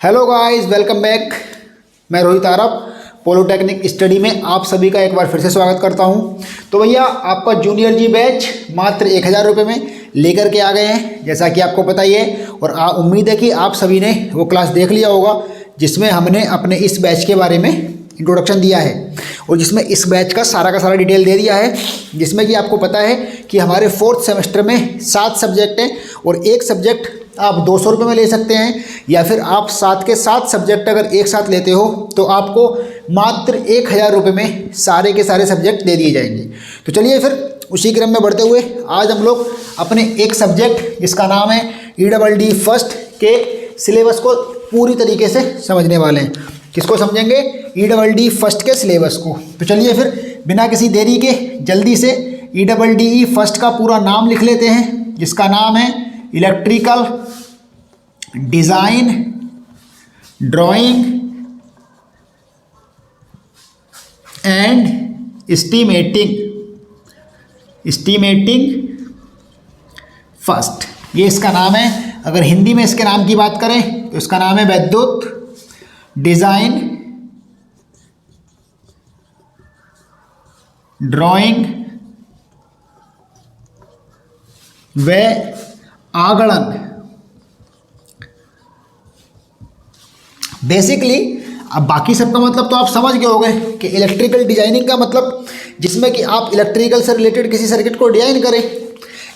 Hello guys, welcome back. मैं रोहित आरब polytechnic study में आप सभी का एक बार फिर से स्वागत करता हूं। तो भैया आपका जूनियर जी बैच मात्र 1000 रुपये में लेकर के आ गए हैं, जैसा कि आपको पता ही है। और उम्मीद है कि आप सभी ने वो क्लास देख लिया होगा जिसमें हमने अपने इस बैच के बारे में इंट्रोडक्शन दिया है और जिसमें इस बैच का सारा डिटेल दे दिया है, जिसमें कि आपको पता है कि हमारे 4th सेमेस्टर में 7 सब्जेक्ट हैं और एक सब्जेक्ट आप 200 रुपये में ले सकते हैं, या फिर आप 7 के 7 सब्जेक्ट अगर एक साथ लेते हो तो आपको मात्र 1000 रुपये में सारे के सारे सब्जेक्ट दे दिए जाएंगे। तो चलिए फिर उसी क्रम में बढ़ते हुए आज हम लोग अपने एक सब्जेक्ट जिसका नाम है EDD फर्स्ट के सिलेबस को पूरी तरीके से समझने वाले हैं। किसको समझेंगे? EDD फर्स्ट के सिलेबस को। तो चलिए फिर बिना किसी देरी के जल्दी से EDD फर्स्ट का पूरा नाम लिख लेते हैं, जिसका नाम है electrical design drawing and estimating first, ये इसका नाम है। अगर हिंदी में इसके नाम की बात करें तो इसका नाम है विद्युत डिज़ाइन ड्राइंग व आगणन। बेसिकली अब बाकी सबका मतलब तो आप समझ गए होंगे कि इलेक्ट्रिकल डिजाइनिंग का मतलब जिसमें कि आप इलेक्ट्रिकल से रिलेटेड किसी सर्किट को डिजाइन करें।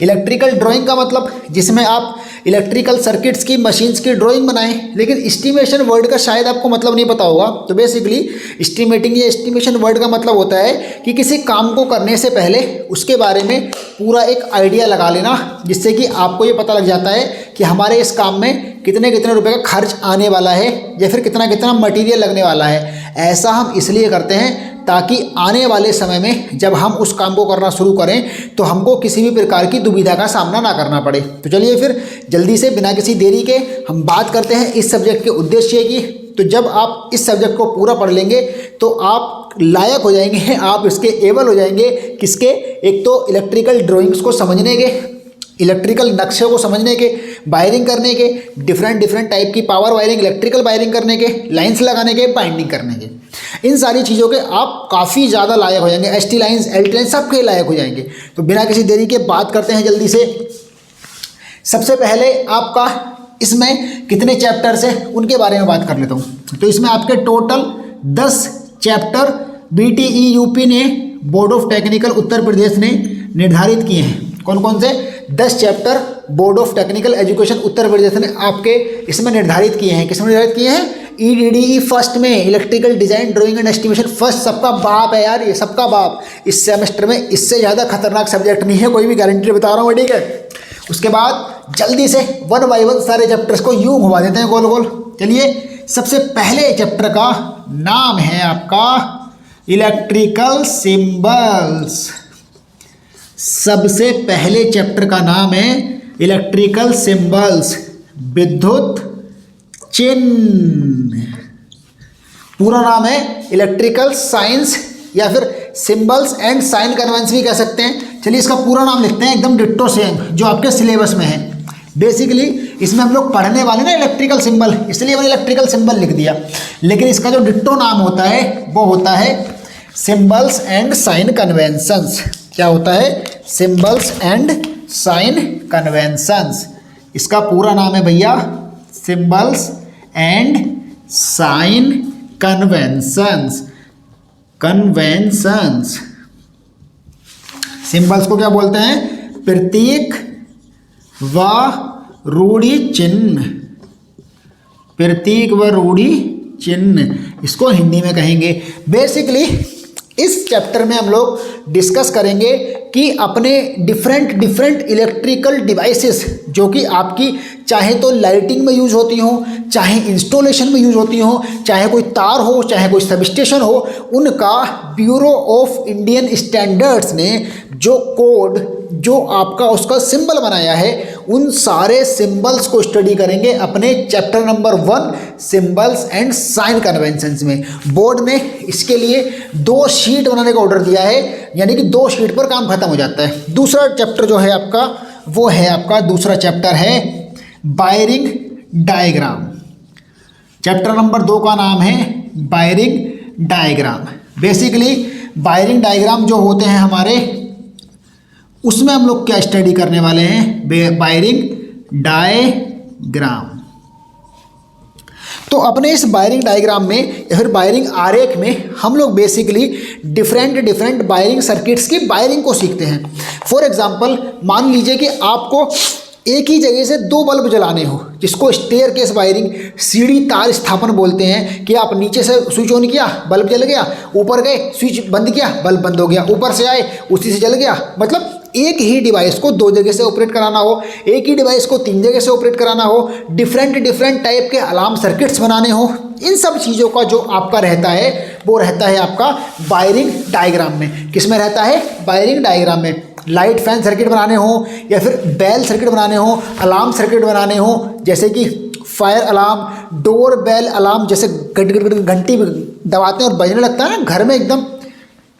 इलेक्ट्रिकल ड्राइंग का मतलब जिसमें आप इलेक्ट्रिकल सर्किट्स की मशीन्स की ड्राइंग बनाएं। लेकिन एस्टिमेशन वर्ड का शायद आपको मतलब नहीं पता होगा। तो बेसिकली एस्टिमेटिंग या एस्टिमेशन वर्ड का मतलब होता है कि किसी काम को करने से पहले उसके बारे में पूरा एक आइडिया लगा लेना, जिससे कि आपको ये पता लग जाता है कि हमारे इस काम में कितने रुपए का खर्च आने वाला है या फिर कितना मटेरियल लगने वाला है। ऐसा हम इसलिए करते हैं ताकि आने वाले समय में जब हम उस काम को करना शुरू करें तो हमको किसी भी प्रकार की दुविधा का सामना ना करना पड़े। तो चलिए फिर जल्दी से बिना किसी देरी के हम बात करते हैं इस सब्जेक्ट के उद्देश्य की। तो जब आप इस सब्जेक्ट को पूरा पढ़ लेंगे तो आप लायक हो जाएंगे, आप इसके एबल हो जाएंगे। किसके? एक तो इलेक्ट्रिकल ड्राइंग्स को समझने के, इलेक्ट्रिकल नक्शे को समझने के, वायरिंग करने के, डिफरेंट टाइप की पावर वायरिंग, इलेक्ट्रिकल वायरिंग करने के, लाइंस लगाने के, बाइंडिंग करने के, इन सारी चीज़ों के आप काफ़ी ज़्यादा लायक हो जाएंगे। ST लाइंस, LT लाइंस सबके लायक हो जाएंगे। तो बिना किसी देरी के बात करते हैं जल्दी से। सबसे पहले आपका इसमें कितने चैप्टर्स हैं उनके बारे में बात कर लेता हूँ। तो इसमें आपके टोटल 10 चैप्टर BTE UP ने, board of technical Uttar Pradesh ने निर्धारित किए हैं। कौन कौन से? 10 chapter board of technical education Uttar Pradesh ने आपके इसमें निर्धारित किए हैं। किसमें निर्धारित किए हैं? EDD फर्स्ट में, electrical design drawing and estimation first. सबका बाप है यार, ये सबका बाप। इस सेमेस्टर में इससे ज़्यादा खतरनाक सब्जेक्ट नहीं है, कोई भी गारंटी बता रहा हूँ, ठीक है। उसके बाद जल्दी से 1 बाय 1 सारे चैप्टर्स को यूं घुमा देते हैं गोल गोल। चलिए, सबसे पहले चैप्टर का नाम है आपका इलेक्ट्रिकल सिंबल्स। सबसे पहले चैप्टर का नाम है इलेक्ट्रिकल सिंबल्स, विद्युत चिन्ह। पूरा नाम है इलेक्ट्रिकल साइंस या फिर सिंबल्स एंड साइन कन्वेंस भी कह सकते हैं। चलिए इसका पूरा नाम लिखते हैं एकदम डिट्टो सेम जो आपके सिलेबस में है। बेसिकली इसमें हम लोग पढ़ने वाले ना इलेक्ट्रिकल सिंबल, इसलिए मैंने इलेक्ट्रिकल सिंबल लिख दिया। लेकिन इसका जो डिट्टो नाम होता है वो होता है सिंबल्स एंड साइन कन्वेंशंस। क्या होता है? Symbols and sign conventions. इसका पूरा नाम है भैया symbols and sign conventions. Symbols को क्या बोलते हैं? प्रतीक व रूढ़ि चिन्ह। प्रतीक व रूढ़ि चिन्ह इसको हिंदी में कहेंगे। बेसिकली इस चैप्टर में हम लोग डिस्कस करेंगे कि अपने डिफरेंट इलेक्ट्रिकल डिवाइसेस जो कि आपकी चाहे तो लाइटिंग में यूज होती हो, चाहे इंस्टॉलेशन में यूज होती हो, चाहे कोई तार हो, चाहे कोई सब स्टेशन हो, उनका ब्यूरो ऑफ इंडियन स्टैंडर्ड्स ने जो कोड, जो आपका उसका सिंबल बनाया है, उन सारे सिंबल्स को स्टडी करेंगे अपने chapter number 1 symbols and sign conventions में। बोर्ड ने इसके लिए 2 शीट बनाने का ऑर्डर दिया है, यानी कि 2 शीट पर काम खत्म हो जाता है। दूसरा चैप्टर जो है आपका वो है आपका दूसरा चैप्टर है वायरिंग डायग्राम। चैप्टर नंबर 2 का नाम है wiring diagram. Basically wiring diagram जो होते हैं हमारे, उसमें हम लोग क्या स्टडी करने वाले हैं, वायरिंग डायग्राम। तो अपने इस वायरिंग डायग्राम में या फिर वायरिंग आरेख में हम लोग बेसिकली डिफरेंट वायरिंग सर्किट्स की वायरिंग को सीखते हैं। फॉर एग्जांपल मान लीजिए कि आपको एक ही जगह से 2 बल्ब जलाने हो, जिसको स्टेयरकेस वायरिंग, सीढ़ी तार स्थापन बोलते हैं, कि आप नीचे से स्विच ऑन किया बल्ब जल गया, ऊपर गए स्विच बंद किया बल्ब बंद हो गया, ऊपर से आए उसी से जल गया। मतलब एक ही डिवाइस को 2 जगह से ऑपरेट कराना हो, एक ही डिवाइस को 3 जगह से ऑपरेट कराना हो, डिफरेंट टाइप के अलार्म सर्किट्स बनाने हो, इन सब चीज़ों का जो आपका रहता है वो रहता है आपका वायरिंग डायग्राम में। किस में रहता है, वायरिंग डायग्राम में। लाइट फैन सर्किट बनाने हो या फिर बेल सर्किट बनाने हो, अलार्म सर्किट बनाने हो, जैसे कि fire alarm, door bell alarm, जैसे घंटी दबाते हैं और बजने लगता है ना घर में, एकदम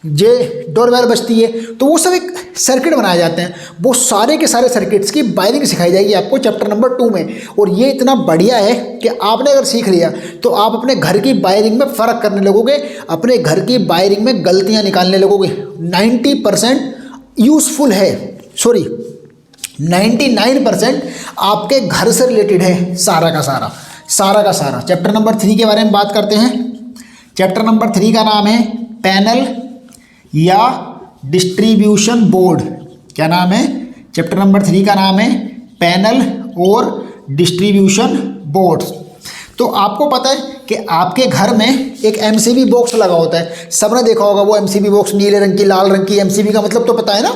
जे डोर बेल बजती है, तो वो सब एक सर्किट बनाए जाते हैं। वो सारे के सारे सर्किट्स की वायरिंग सिखाई जाएगी आपको चैप्टर नंबर 2 में। और ये इतना बढ़िया है कि आपने अगर सीख लिया तो आप अपने घर की वायरिंग में फ़र्क करने लगोगे, अपने घर की वायरिंग में गलतियाँ निकालने लगोगे। 90% यूज़फुल है, 99% आपके घर से रिलेटेड है सारा का सारा। चैप्टर नंबर 3 के बारे में बात करते हैं। चैप्टर नंबर 3 का नाम है पैनल या डिस्ट्रीब्यूशन बोर्ड। क्या नाम है, चैप्टर नंबर 3 का नाम है पैनल और डिस्ट्रीब्यूशन बोर्ड। तो आपको पता है कि आपके घर में एक एमसीबी बॉक्स लगा होता है, सबने देखा होगा वो एमसीबी बॉक्स, नीले रंग की लाल रंग की। एमसीबी का मतलब तो पता है ना,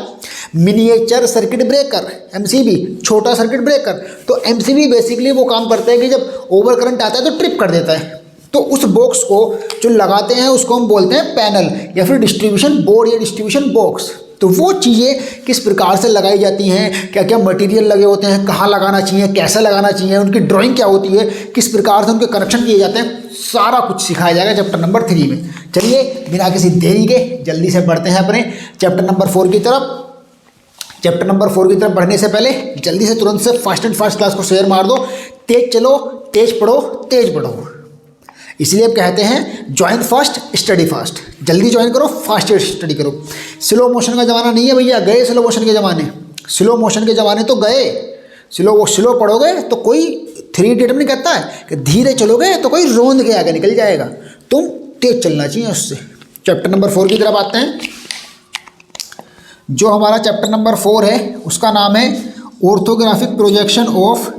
मिनिएचर सर्किट ब्रेकर, एमसीबी छोटा सर्किट ब्रेकर। तो एमसीबी बेसिकली वो काम करता है कि जब ओवर करंट आता है तो ट्रिप कर देता है। तो उस बॉक्स को जो लगाते हैं उसको हम बोलते हैं पैनल या फिर डिस्ट्रीब्यूशन बोर्ड या डिस्ट्रीब्यूशन बॉक्स। तो वो चीज़ें किस प्रकार से लगाई जाती हैं, क्या क्या मटेरियल लगे होते हैं, कहाँ लगाना चाहिए, कैसे लगाना चाहिए, उनकी ड्राइंग क्या होती है, किस प्रकार से उनके कनेक्शन किए जाते हैं, सारा कुछ सिखाया जाएगा चैप्टर नंबर 3 में। चलिए बिना किसी देरी के जल्दी से बढ़ते हैं अपने चैप्टर नंबर 4 की तरफ। चैप्टर नंबर 4 की तरफ बढ़ने से पहले जल्दी से तुरंत से फास्ट एंड फास्ट क्लास को शेयर मार दो। तेज चलो, तेज पढ़ो, तेज बढ़ो। इसलिए अब कहते हैं ज्वाइन फास्ट स्टडी फास्ट। जल्दी ज्वाइन करो, फास्ट स्टडी करो। स्लो मोशन का ज़माना नहीं है भैया, गए स्लो मोशन के ज़माने। स्लो मोशन के ज़माने तो गए। स्लो पढ़ोगे तो कोई 3 इडियट नहीं कहता है कि धीरे चलोगे तो कोई रोंद के आगे निकल जाएगा। तुम तेज चलना चाहिए उससे। चैप्टर नंबर 4 की तरफ आते हैं। जो हमारा चैप्टर नंबर 4 है उसका नाम है orthographic projection of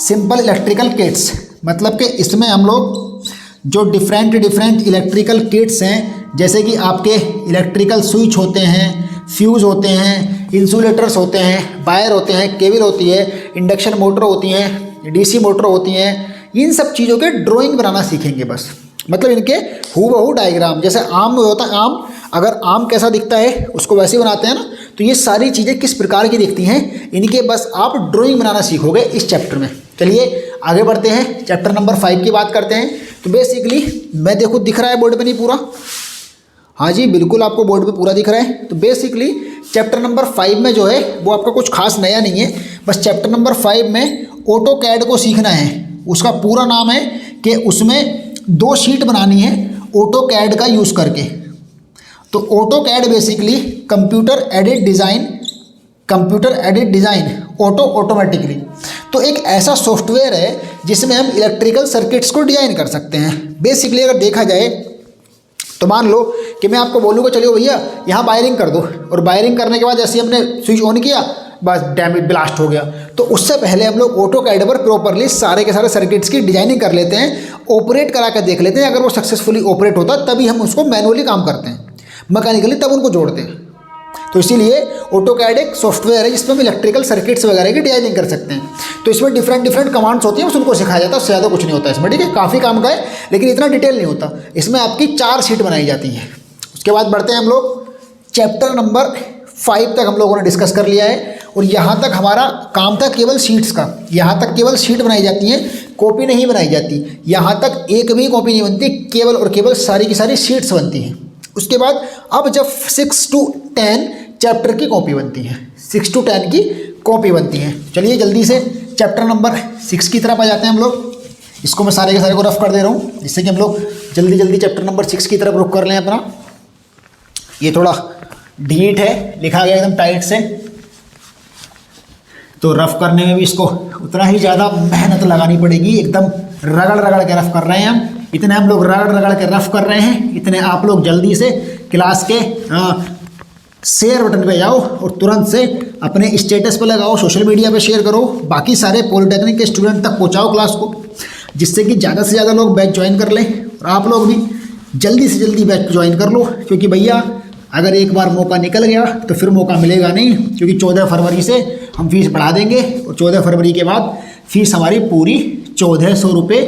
simple electrical kits. मतलब कि इसमें हम लोग जो डिफरेंट इलेक्ट्रिकल किट्स हैं, जैसे कि आपके इलेक्ट्रिकल स्विच होते हैं, फ्यूज़ होते हैं, इंसुलेटर्स होते हैं, वायर होते हैं, केबल होती है, इंडक्शन मोटर होती हैं, डीसी मोटर होती हैं, इन सब चीज़ों के ड्राइंग बनाना सीखेंगे बस। मतलब इनके हूबहू डायग्राम, जैसे आम में होता है आम, अगर आम कैसा दिखता है उसको वैसे ही बनाते हैं ना, तो ये सारी चीज़ें किस प्रकार की दिखती हैं इनके बस आप ड्राइंग बनाना सीखोगे इस चैप्टर में। चलिए आगे बढ़ते हैं, चैप्टर नंबर 5 की बात करते हैं। तो बेसिकली मैं देखो दिख रहा है बोर्ड पे नहीं पूरा, हाँ जी बिल्कुल आपको बोर्ड पे पूरा दिख रहा है। तो बेसिकली चैप्टर नंबर 5 में जो है वो आपका कुछ खास नया नहीं है, बस चैप्टर नंबर 5 में ऑटोकैड को सीखना है। उसका पूरा नाम है कि उसमें 2 शीट बनानी है ऑटोकैड का यूज़ करके। तो AutoCAD basically computer aided design automatically. तो एक ऐसा सॉफ्टवेयर है जिसमें हम इलेक्ट्रिकल सर्किट्स को डिज़ाइन कर सकते हैं। बेसिकली अगर देखा जाए तो मान लो कि मैं आपको बोलूँगा चलिए भैया यहाँ वायरिंग कर दो, और वायरिंग करने के बाद जैसे हमने स्विच ऑन किया बस डैमेज ब्लास्ट हो गया। तो उससे पहले हम लोग ऑटोकैड पर प्रॉपरली सारे के सारे सर्किट्स की डिजाइनिंग कर लेते हैं, ऑपरेट करा कर देख लेते हैं। अगर वो सक्सेसफुली ऑपरेट होता तभी हम उसको मैनुअली काम करते हैं, मैकेनिकली तब उनको जोड़ते हैं। तो इसीलिए ऑटोकैड एक सॉफ्टवेयर है जिसमें हम इलेक्ट्रिकल सर्किट्स वगैरह की डिजाइनिंग कर सकते हैं। तो इसमें डिफरेंट कमांड्स होती हैं, बस उनको सिखाया जाता है, उससे ज़्यादा कुछ नहीं होता इसमें। ठीक है, काफ़ी काम का है लेकिन इतना डिटेल नहीं होता। इसमें आपकी 4 शीट बनाई जाती हैं। उसके बाद बढ़ते हैं हम लोग चैप्टर नंबर 5 तक हम लोगों ने डिस्कस कर लिया है, और यहाँ तक हमारा काम था केवल शीट्स का। यहाँ तक केवल शीट बनाई जाती हैं, कॉपी नहीं बनाई जाती। यहाँ तक एक भी कॉपी नहीं बनती, केवल और केवल सारी की सारी शीट्स बनती हैं। उसके बाद अब जब 6 to 10 चैप्टर की कॉपी बनती है, 6 to 10 की कॉपी बनती है। चलिए जल्दी से चैप्टर नंबर 6 की तरफ आ जाते हैं हम लोग। इसको मैं सारे के सारे को रफ कर दे रहा हूँ जिससे कि हम लोग जल्दी जल्दी चैप्टर नंबर 6 की तरफ रुक कर लें अपना। ये थोड़ा ढीठ है, लिखा गया एकदम टाइट से, तो रफ करने में भी इसको उतना ही ज़्यादा मेहनत लगानी पड़ेगी। एकदम रगड़ रगड़ के रफ कर रहे हैं हम। इतने हम लोग रगड़ रगड़ के रफ कर रहे हैं, इतने आप लोग जल्दी से क्लास के शेयर बटन पे जाओ और तुरंत से अपने स्टेटस पे लगाओ, सोशल मीडिया पे शेयर करो, बाकी सारे पॉलिटेक्निक के स्टूडेंट तक पहुंचाओ क्लास को, जिससे कि ज़्यादा से ज़्यादा लोग बैच ज्वाइन कर लें। और आप लोग भी जल्दी से जल्दी बैच ज्वाइन कर लो, क्योंकि भैया अगर एक बार मौका निकल गया तो फिर मौका मिलेगा नहीं। क्योंकि 14 फरवरी से हम फीस बढ़ा देंगे और 14 फरवरी के बाद फीस हमारी पूरी 1400 रुपये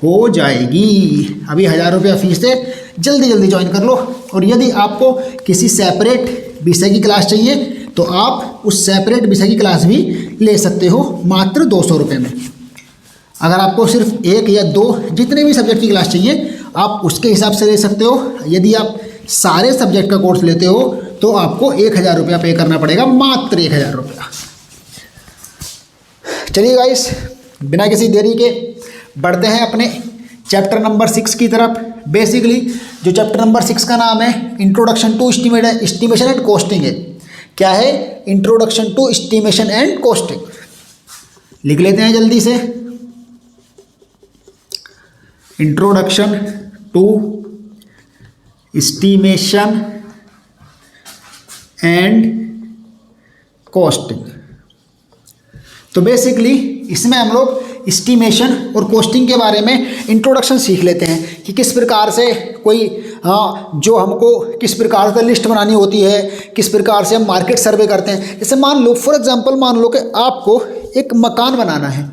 हो जाएगी। अभी 1000 रुपया फीस है, जल्दी जल्दी ज्वाइन कर लो। और यदि आपको किसी सेपरेट विषय की क्लास चाहिए तो आप उस सेपरेट विषय की क्लास भी ले सकते हो मात्र 200 रुपये में। अगर आपको सिर्फ 1 या 2 जितने भी सब्जेक्ट की क्लास चाहिए आप उसके हिसाब से ले सकते हो। यदि आप सारे सब्जेक्ट का कोर्स लेते हो तो आपको 1000 रुपया पे करना पड़ेगा, मात्र 1000 रुपया। चलिए गाइस, बिना किसी देरी के बढ़ते हैं अपने चैप्टर नंबर 6 की तरफ। बेसिकली जो चैप्टर नंबर 6 का नाम है introduction to estimation and costing है। क्या है? Introduction to estimation and costing. लिख लेते हैं जल्दी से, introduction to estimation and costing. तो बेसिकली इसमें हम लोग एस्टिमेशन और कॉस्टिंग के बारे में इंट्रोडक्शन सीख लेते हैं कि किस प्रकार से कोई जो हमको किस प्रकार से लिस्ट बनानी होती है, किस प्रकार से हम मार्केट सर्वे करते हैं। जैसे मान लो फॉर एग्जांपल, मान लो कि आपको एक मकान बनाना है,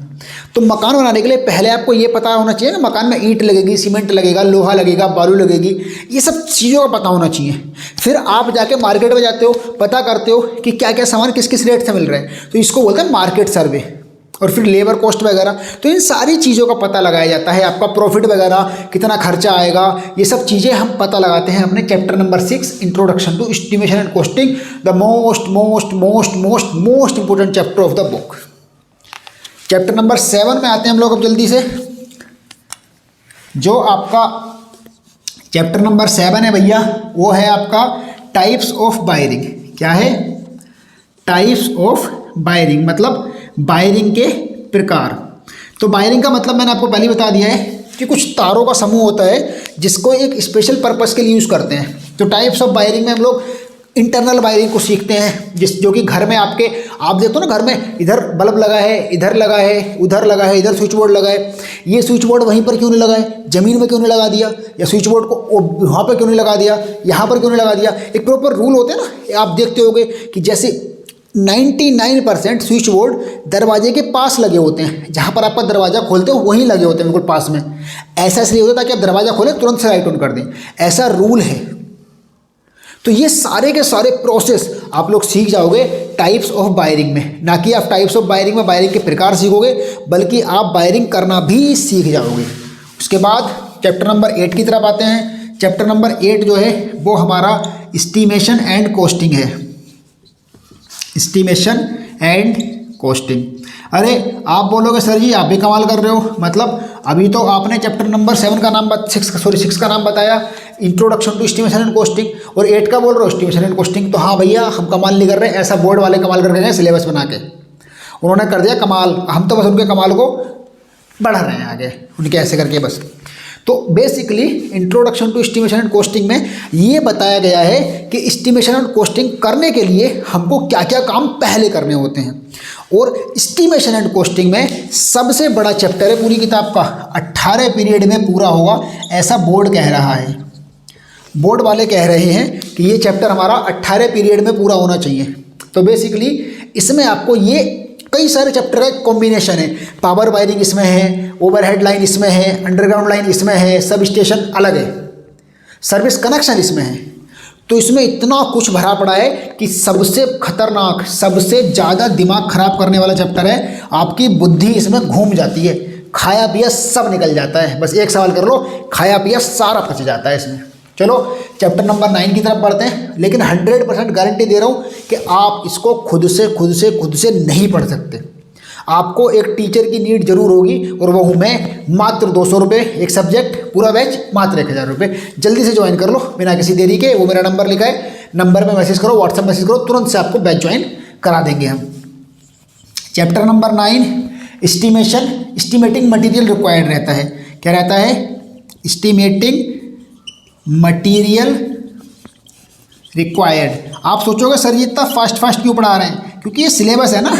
तो मकान बनाने के लिए पहले आपको ये पता होना चाहिए ना, मकान में ईंट लगेगी, सीमेंट लगेगा, लोहा लगेगा, बालू लगेगी, ये सब चीज़ों का पता होना चाहिए। फिर आप जाके मार्केट में जाते हो, पता करते हो कि क्या क्या सामान किस किस रेट से मिल रहे हैं, तो इसको बोलते हैं मार्केट सर्वे। और फिर लेबर कॉस्ट वगैरह, तो इन सारी चीज़ों का पता लगाया जाता है। आपका प्रॉफिट वगैरह कितना खर्चा आएगा, ये सब चीज़ें हम पता लगाते हैं अपने chapter number 6 introduction to estimation and costing, the most most most most most important chapter of the book. Chapter number 7 में आते हैं हम लोग अब जल्दी से। जो आपका चैप्टर नंबर 7 है भैया, वो है आपका टाइप्स ऑफ बायरिंग। क्या है? टाइप्स ऑफ बायरिंग, मतलब बायरिंग के प्रकार। तो बायरिंग का मतलब मैंने आपको पहले बता दिया है कि कुछ तारों का समूह होता है जिसको एक स्पेशल पर्पस के लिए यूज़ करते हैं। तो टाइप्स ऑफ बायरिंग में हम लोग इंटरनल वायरिंग को सीखते हैं, जो कि घर में आपके आप देखते हो ना, घर में इधर बल्ब लगा है, इधर लगा है, उधर लगा है, इधर स्विच बोर्ड लगा है। ये स्विच बोर्ड वहीं पर क्यों नहीं लगा है, ज़मीन में क्यों नहीं लगा दिया, या स्विच बोर्ड को वहाँ पर क्यों नहीं लगा दिया, यहाँ पर क्यों नहीं लगा दिया। एक प्रॉपर रूल होते हैं ना, आप देखते होगे कि जैसे 99% स्विच बोर्ड दरवाजे के पास लगे होते हैं, जहाँ पर आपका दरवाज़ा खोलते हो वहीं लगे होते हैं, बिल्कुल पास में। ऐसा इसलिए होता है ताकि आप दरवाज़ा खोलें तुरंत से लाइट ऑन कर दें, ऐसा रूल है। तो ये सारे के सारे प्रोसेस आप लोग सीख जाओगे टाइप्स ऑफ बायरिंग में। ना कि आप टाइप्स ऑफ बायरिंग में बायरिंग के प्रकार सीखोगे, बल्कि आप बायरिंग करना भी सीख जाओगे। उसके बाद चैप्टर नंबर 8 की तरफ आते हैं। चैप्टर नंबर 8 जो है वो हमारा एस्टिमेशन एंड कॉस्टिंग है। Estimation and costing. अरे आप बोलोगे सर जी आप भी कमाल कर रहे हो, मतलब अभी तो आपने चैप्टर नंबर 6 का नाम बताया, introduction to estimation and costing, और 8 का बोल रहे हो एस्टिमेशन एंड कॉस्टिंग। तो हाँ भैया, हम कमाल नहीं कर रहे, ऐसा बोर्ड वाले कमाल कर रहे हैं सिलेबस बना के, उन्होंने कर दिया कमाल, हम तो बस उनके कमाल को बढ़ा रहे हैं आगे, उनके ऐसे करके बस। तो basically introduction to estimation and costing में ये बताया गया है कि एस्टिमेशन एंड कॉस्टिंग करने के लिए हमको क्या क्या काम पहले करने होते हैं। और एस्टिमेशन एंड कॉस्टिंग में सबसे बड़ा चैप्टर है पूरी किताब का, 18 पीरियड में पूरा होगा, ऐसा बोर्ड कह रहा है। बोर्ड वाले कह रहे हैं कि ये चैप्टर हमारा 18 पीरियड में पूरा होना चाहिए। तो बेसिकली इसमें आपको ये कई सारे चैप्टर का कॉम्बिनेशन है। पावर वायरिंग इसमें है, ओवरहेड लाइन इसमें है, अंडरग्राउंड लाइन इसमें है, सब स्टेशन अलग है, सर्विस कनेक्शन इसमें है। तो इसमें इतना कुछ भरा पड़ा है कि सबसे खतरनाक, सबसे ज़्यादा दिमाग खराब करने वाला चैप्टर है। आपकी बुद्धि इसमें घूम जाती है, खाया पिया सब निकल जाता है। बस एक सवाल कर लो, खाया पिया सारा पच जाता है इसमें। चलो चैप्टर नंबर 9 की तरफ बढ़ते हैं, लेकिन 100% गारंटी दे रहा हूँ कि आप इसको खुद से नहीं पढ़ सकते। आपको एक टीचर की नीड जरूर होगी, और वो हूँ मैं। मात्र 200 रुपये एक सब्जेक्ट, पूरा बैच मात्र 1000 रुपये। जल्दी से ज्वाइन कर लो बिना किसी देरी के। वो मेरा नंबर लिखा है, नंबर पे मैसेज करो, व्हाट्सएप मैसेज करो, तुरंत से आपको बैच ज्वाइन करा देंगे हम। Chapter number 9 estimating material required रहता है। क्या रहता है? Estimating material required. आप सोचोगे सर ये इतना फास्ट क्यों पढ़ा रहे हैं? क्योंकि ये सिलेबस है ना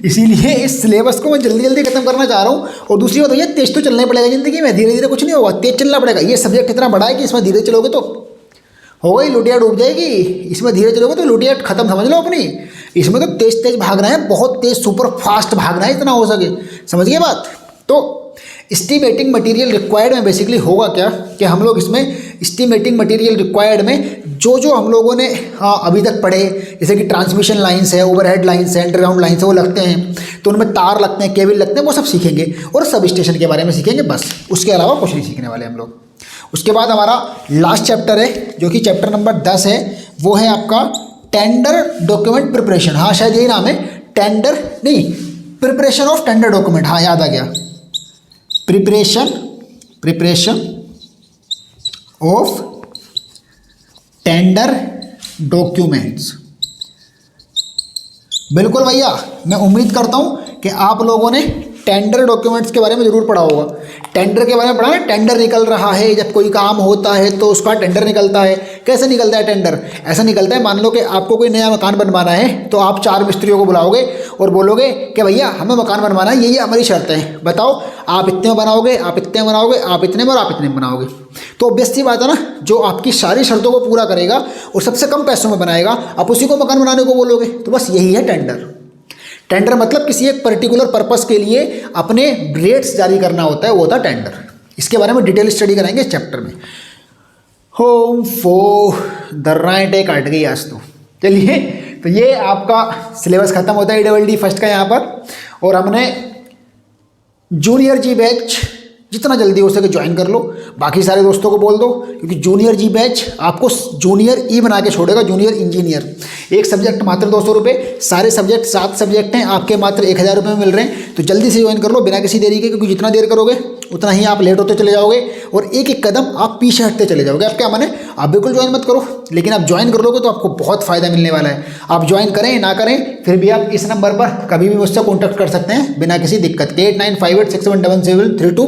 इसीलिए इस सिलेबस को मैं जल्दी खत्म करना चाह रहा हूँ। और दूसरी बात ये तेज तो चलना ही पड़ेगा ज़िंदगी में, धीरे कुछ नहीं होगा, तेज चलना पड़ेगा। ये सब्जेक्ट इतना बड़ा है कि इसमें धीरे चलोगे तो हो गई, लुटिया डूब जाएगी। इसमें धीरे चलोगे तो लुटिया खत्म, समझ लो अपनी। इसमें तो तेज भागना है, बहुत तेज सुपर फास्ट भागना है, इतना हो सके। समझ गए बात? तो एस्टिमेटिंग मटेरियल रिक्वायर्ड में बेसिकली होगा क्या कि हम लोग इसमें एस्टिमेटिंग मटेरियल रिक्वायर्ड में जो हम लोगों ने अभी तक पढ़े, जैसे कि ट्रांसमिशन लाइन्स है, ओवरहेड लाइन्स है, अंडरग्राउंड लाइन्स है, वो लगते हैं, तो उनमें तार लगते हैं, केबल लगते हैं, वो सब सीखेंगे। और सब स्टेशन के बारे में सीखेंगे, बस उसके अलावा कुछ नहीं सीखने वाले हम लोग। उसके बाद हमारा लास्ट चैप्टर है, जो कि चैप्टर नंबर 10 है। वो है आपका टेंडर डॉक्यूमेंट प्रिपरेशन। हाँ, शायद यही नाम है, टेंडर नहीं, प्रिपरेशन ऑफ टेंडर डॉक्यूमेंट। हाँ, याद आ गया, प्रिपरेशन ऑफ टेंडर डॉक्यूमेंट्स। बिल्कुल भैया, मैं उम्मीद करता हूँ कि आप लोगों ने टेंडर डॉक्यूमेंट्स के बारे में ज़रूर पढ़ा होगा। टेंडर के बारे में पढ़ा है, टेंडर निकल रहा है, जब कोई काम होता है तो उसका टेंडर निकलता है। कैसे निकलता है टेंडर? ऐसा निकलता है, मान लो कि आपको कोई नया मकान बनवाना है, तो आप 4 मिस्त्रियों को बुलाओगे और बोलोगे कि भैया हमें मकान बनवाना है, ये हमारी शर्त है, बताओ आप इतने में बनाओगे, आप इतने में बनाओगे, आप इतने में और आप इतने में बनाओगे। तो ऑब्वियस सी बात है ना, जो आपकी सारी शर्तों को पूरा करेगा और सबसे कम पैसों में बनाएगा, आप उसी को मकान बनाने को बोलोगे। तो बस यही है टेंडर। टेंडर मतलब किसी एक पर्टिकुलर पर्पस के लिए अपने रेट्स जारी करना होता है, वो होता है टेंडर। इसके बारे में डिटेल स्टडी कराएंगे इस चैप्टर में। होम फो दर्राएँ काट गई आज तो। चलिए, तो ये आपका सिलेबस खत्म होता है EDD फर्स्ट का यहाँ पर। और हमने जूनियर जी बैच जितना जल्दी हो सके ज्वाइन कर लो। बाकी सारे दोस्तों को बोल दो, क्योंकि जूनियर जी बैच आपको जूनियर ई बना के छोड़ेगा, जूनियर इंजीनियर। एक सब्जेक्ट मात्र 200 रुपये, सारे सब्जेक्ट 7 सब्जेक्ट हैं, आपके मात्र 1000 रुपये में मिल रहे हैं। तो जल्दी से ज्वाइन कर लो बिना किसी देरी के, क्योंकि जितना देर करोगे उतना ही आप लेट होते चले जाओगे और एक कदम आप पीछे हटते चले जाओगे। आप क्या माने, आप बिल्कुल ज्वाइन मत करो, लेकिन आप ज्वाइन कर लोगे तो आपको बहुत फ़ायदा मिलने वाला है। आप ज्वाइन करें ना करें, फिर भी आप इस नंबर पर कभी भी मुझसे कॉन्टैक्ट कर सकते हैं बिना किसी दिक्कत के। 8958617732।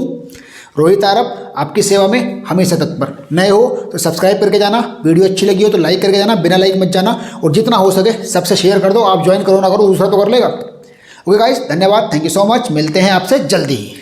रोहित आरब आपकी सेवा में हमेशा तत्पर। नए हो तो सब्सक्राइब करके जाना, वीडियो अच्छी लगी हो तो लाइक करके जाना, बिना लाइक मत जाना, और जितना हो सके सबसे शेयर कर दो। आप ज्वाइन करो ना करो, दूसरा तो कर लेगा। ओके गाइस, धन्यवाद, थैंक यू सो मच। मिलते हैं आपसे जल्दी ही।